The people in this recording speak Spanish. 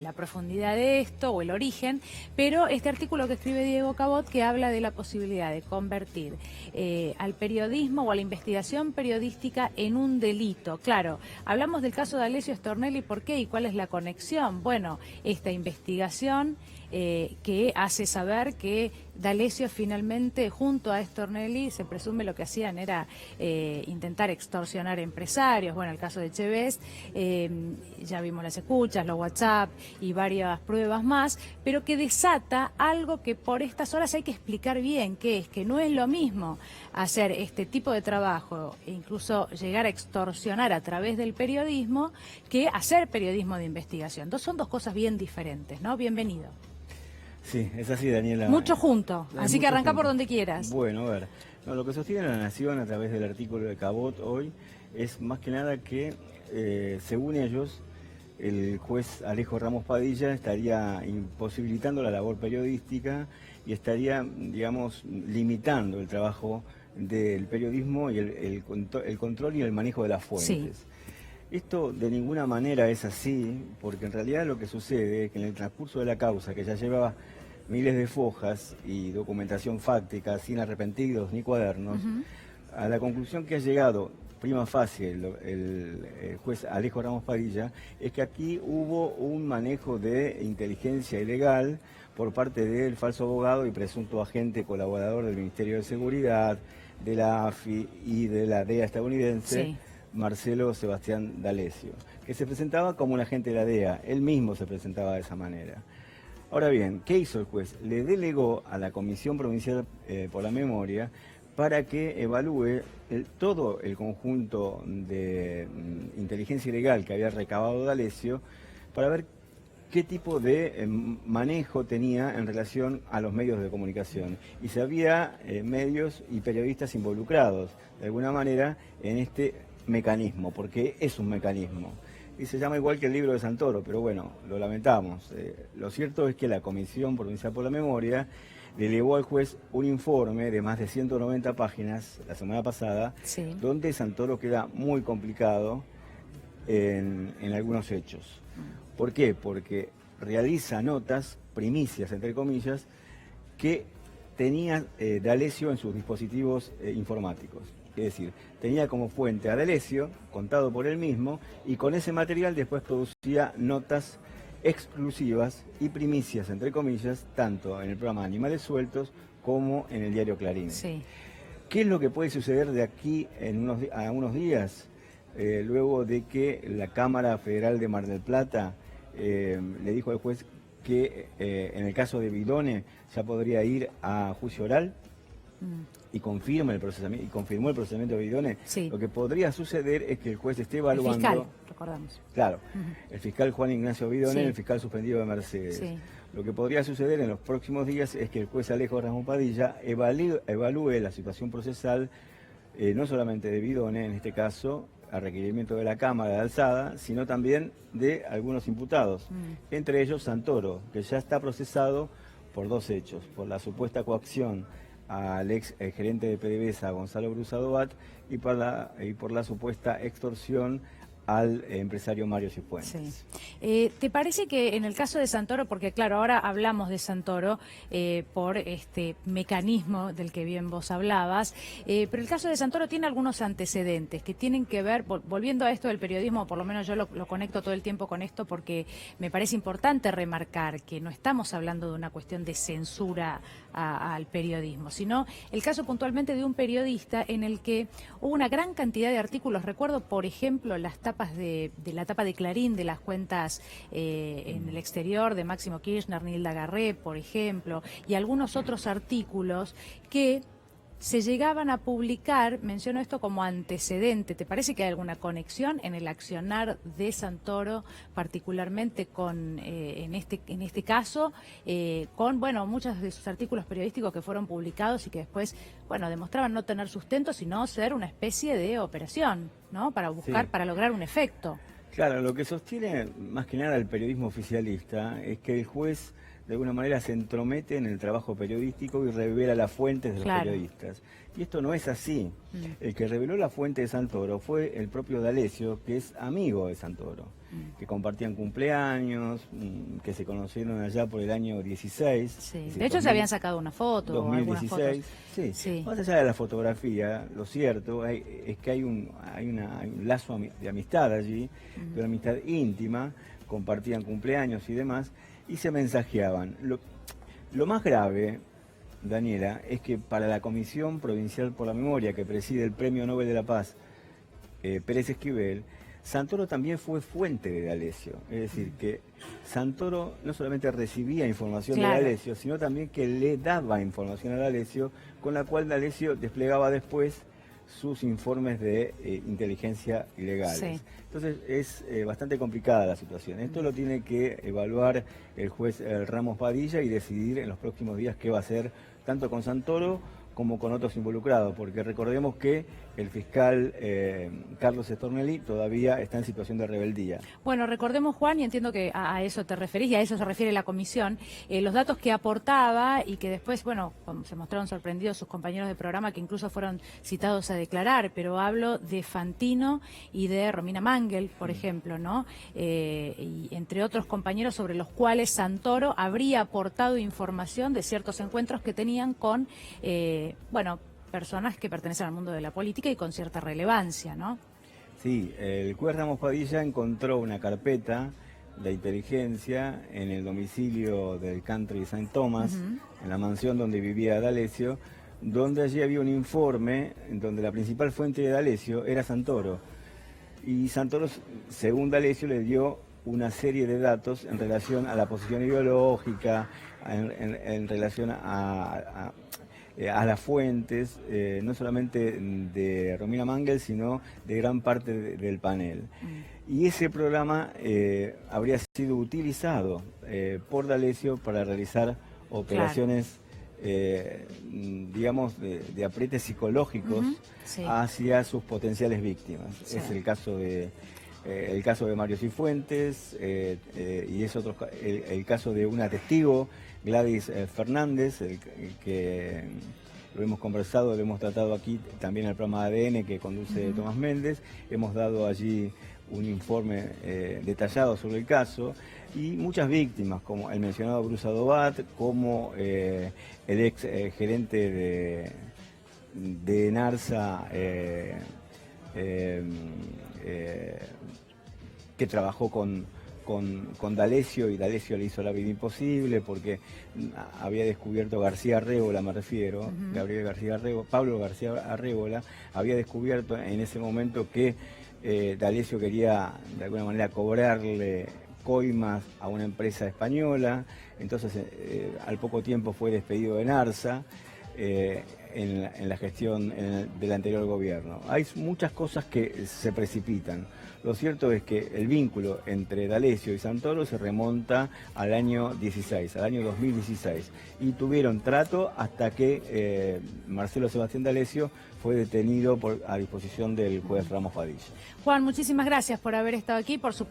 la profundidad de esto o el origen, pero este artículo que escribe Diego Cabot que habla de la posibilidad de convertir al periodismo o a la investigación periodística en un delito. Claro, hablamos del caso de Alessio Stornelli, ¿por qué y cuál es la conexión? Bueno, esta investigación que hace saber que D'Alessio finalmente, junto a Stornelli, se presume lo que hacían era intentar extorsionar empresarios. Bueno, el caso de Chevest, ya vimos las escuchas, los WhatsApp y varias pruebas más, pero que desata algo que por estas horas hay que explicar bien, que es que no es lo mismo hacer este tipo de trabajo e incluso llegar a extorsionar a través del periodismo que hacer periodismo de investigación. Son dos cosas bien diferentes, ¿no? Bienvenido. Sí, es así, Daniela. Mucho junto, así que arranca por donde quieras. Bueno, a ver, no, lo que sostiene La Nación a través del artículo de Cabot hoy es más que nada que, según ellos, el juez Alejo Ramos Padilla estaría imposibilitando la labor periodística y estaría, digamos, limitando el trabajo del periodismo y el control y el manejo de las fuentes. Sí. Esto de ninguna manera es así, porque en realidad lo que sucede es que en el transcurso de la causa, que ya llevaba miles de fojas y documentación fáctica, sin arrepentidos ni cuadernos, a la conclusión que ha llegado prima facie el juez Alejo Ramos Padilla, es que aquí hubo un manejo de inteligencia ilegal por parte del falso abogado y presunto agente colaborador del Ministerio de Seguridad, de la AFI y de la DEA estadounidense, sí. Marcelo Sebastián D'Alessio, que se presentaba como un agente de la DEA, él mismo se presentaba de esa manera. Ahora bien, ¿qué hizo el juez? Le delegó a la Comisión Provincial por la Memoria para que evalúe todo el conjunto de inteligencia ilegal que había recabado D'Alessio para ver qué tipo de manejo tenía en relación a los medios de comunicación y si había medios y periodistas involucrados de alguna manera en este mecanismo, porque es un mecanismo. Y se llama igual que el libro de Santoro, pero bueno, lo lamentamos. Lo cierto es que la Comisión Provincial por la Memoria le elevó al juez un informe de más de 190 páginas la semana pasada, sí. Donde Santoro queda muy complicado en algunos hechos. ¿Por qué? Porque realiza notas, primicias entre comillas, que tenía D'Alessio en sus dispositivos informáticos. Es decir, tenía como fuente a D'Alessio, contado por él mismo, y con ese material después producía notas exclusivas y primicias, entre comillas, tanto en el programa Animales Sueltos como en el diario Clarín. Sí. ¿Qué es lo que puede suceder de aquí a unos días? Luego de que la Cámara Federal de Mar del Plata le dijo al juez que en el caso de Vidone ya podría ir a juicio oral y confirmó el procedimiento de Vidone, sí. Lo que podría suceder es que el juez esté evaluando... El fiscal, recordamos. Claro, el fiscal Juan Ignacio Vidone, sí. El fiscal suspendido de Mercedes. Sí. Lo que podría suceder en los próximos días es que el juez Alejo Ramos Padilla evalúe la situación procesal, no solamente de Vidone, en este caso, a requerimiento de la Cámara de Alzada, sino también de algunos imputados, entre ellos Santoro, que ya está procesado por dos hechos, por la supuesta coacción al ex gerente de PDVSA, Gonzalo Brusadobat, y por la supuesta extorsión al empresario Mario Cifuentes. Sí. ¿Te parece que en el caso de Santoro, porque claro, ahora hablamos de Santoro por este mecanismo del que bien vos hablabas, pero el caso de Santoro tiene algunos antecedentes que tienen que ver, volviendo a esto del periodismo, por lo menos yo lo conecto todo el tiempo con esto porque me parece importante remarcar que no estamos hablando de una cuestión de censura al periodismo, sino el caso puntualmente de un periodista en el que hubo una gran cantidad de artículos. Recuerdo, por ejemplo, las tapas de la tapa de Clarín de las cuentas en el exterior de Máximo Kirchner, Nilda Garré, por ejemplo, y algunos otros artículos que se llegaban a publicar. Menciono esto como antecedente. ¿Te parece que hay alguna conexión en el accionar de Santoro, particularmente con en este caso, con bueno, muchos de sus artículos periodísticos que fueron publicados y que después, bueno, demostraban no tener sustento, sino ser una especie de operación, ¿no? Para buscar, sí. Para lograr un efecto. Claro, lo que sostiene más que nada el periodismo oficialista es que el juez de alguna manera se entromete en el trabajo periodístico y revela las fuentes de los periodistas. Y esto no es así. El que reveló la fuente de Santoro fue el propio D'Alessio, que es amigo de Santoro. que compartían cumpleaños, que se conocieron allá por el año 16. Sí. Es decir, De hecho, se habían sacado una foto. 2016. Sí. Sí. Más allá de la fotografía, lo cierto es que hay un lazo de amistad allí, de una amistad íntima, compartían cumpleaños y demás, y se mensajeaban. Lo más grave, Daniela, es que para la Comisión Provincial por la Memoria, que preside el Premio Nobel de la Paz, Pérez Esquivel, Santoro también fue fuente de D'Alessio. Es decir, que Santoro no solamente recibía información de D'Alessio, sino también que le daba información a D'Alessio, con la cual D'Alessio desplegaba después sus informes de inteligencia ilegales. Sí. Entonces es bastante complicada la situación. Esto lo tiene que evaluar el juez Ramos Padilla y decidir en los próximos días qué va a hacer tanto con Santoro como con otros involucrados, porque recordemos que el fiscal Carlos Stornelli todavía está en situación de rebeldía. Bueno, recordemos, Juan, y entiendo que a eso te referís y a eso se refiere la comisión, los datos que aportaba y que después, bueno, se mostraron sorprendidos sus compañeros de programa que incluso fueron citados a declarar, pero hablo de Fantino y de Romina Mangel, por ejemplo, ¿no? Y entre otros compañeros sobre los cuales Santoro habría aportado información de ciertos encuentros que tenían con bueno, personas que pertenecen al mundo de la política y con cierta relevancia, ¿no? Sí, el juez Ramos Padilla encontró una carpeta de inteligencia en el domicilio del Country St. Thomas, en la mansión donde vivía D'Alessio, donde allí había un informe donde la principal fuente de D'Alessio era Santoro. Y Santoro, según D'Alessio, le dio una serie de datos en relación a la posición ideológica, en relación a las fuentes, no solamente de Romina Mangel, sino de gran parte del panel. Y ese programa habría sido utilizado por D'Alessio para realizar operaciones, digamos, de aprietes psicológicos hacia sus potenciales víctimas. Sí. Es el caso de Mario Cifuentes, y es el caso de una testigo, Gladys Fernández, que lo hemos conversado, lo hemos tratado aquí también en el programa de ADN que conduce Tomás Méndez. Hemos dado allí un informe detallado sobre el caso y muchas víctimas, como el mencionado Bruce Adobat, como el ex gerente de NARSA, que trabajó con D'Alessio, y D'Alessio le hizo la vida imposible porque había descubierto García Arrébola, me refiero, Pablo García Arrébola, había descubierto en ese momento que D'Alessio quería de alguna manera cobrarle coimas a una empresa española. Entonces al poco tiempo fue despedido de NARSA en la gestión del anterior gobierno. Hay muchas cosas que se precipitan. Lo cierto es que el vínculo entre D'Alessio y Santoro se remonta al año 16, al año 2016, y tuvieron trato hasta que Marcelo Sebastián D'Alessio fue detenido a disposición del juez Ramos Padilla. Juan, muchísimas gracias por haber estado aquí, por su